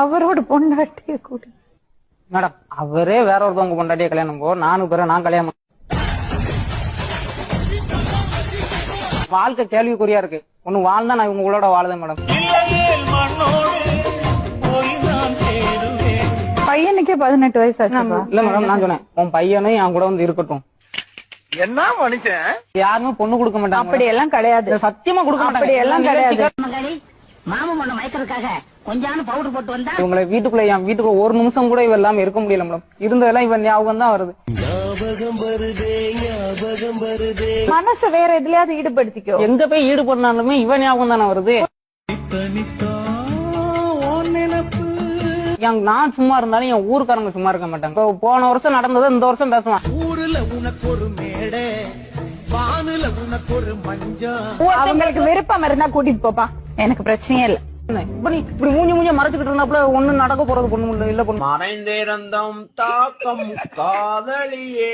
அவரோட பொண்டாட்டிய கூட்டி மேடம் அவரே வேற ஒருத்தவங்க பொண்டாட்டிய கல்யாணம் போ நானும் பிற நான் கல்யாணம் வாழ்க்கை கேள்விக்குறியா இருக்கு ஒண்ணு வாழ்ந்தா நான் உங்களோட வாழுதேன் மேடம். பையனுக்கே 18 வயசு ஆச்சு. இல்ல மேடம் நான் சொன்னேன் உன் பையனும் என் கூட வந்து இருக்கட்டும். என்ன மனுஷன் யாருமே பொண்ணு கொடுக்க மாட்டாங்க. அப்படி எல்லாம் கிடையாது, சத்தியமா கொடுக்க மாட்டாங்க. அப்படி எல்லாம் கிடையாது. மாமன் பொண்ணு மயக்கிறதுக்காக கொஞ்சான பவுடர் போட்டு வந்தா இவங்களை வீட்டுக்குள்ள என் வீட்டுக்குள்ள ஒரு நிமிஷம் கூட இவ இல்லாம இருக்க முடியல மேடம். இருந்ததெல்லாம் இவன் ஞாபகம் தான் வருது. மனசு வேற எதுலயாவது ஈடுபடுத்திக்கோ. எங்க போய் ஈடுபடுனாலுமே இவன் ஞாபகம் தானே வருது. நான் சும்மா இருந்தாலும் என் ஊருக்காரங்க சும்மா இருக்க மாட்டாங்க. போன வருஷம் நடந்தது இந்த வருஷம் பேசுவான். ஊருல உனக்கு ஒரு மேடை, வானுல உனக்கு ஒரு மஞ்சள். அவங்களுக்கு விருப்பம் இருந்தா கூட்டிட்டு போப்பா, எனக்கு பிரச்சனையே இல்ல. இப்படி மூஞ்சி மறைச்சுக்கிட்டு இருந்தாப்புல ஒண்ணு நடக்க போறது பொண்ணு இல்ல பொண்ணு. மறைந்திருந்தோம் தாக்கம் காதலியே.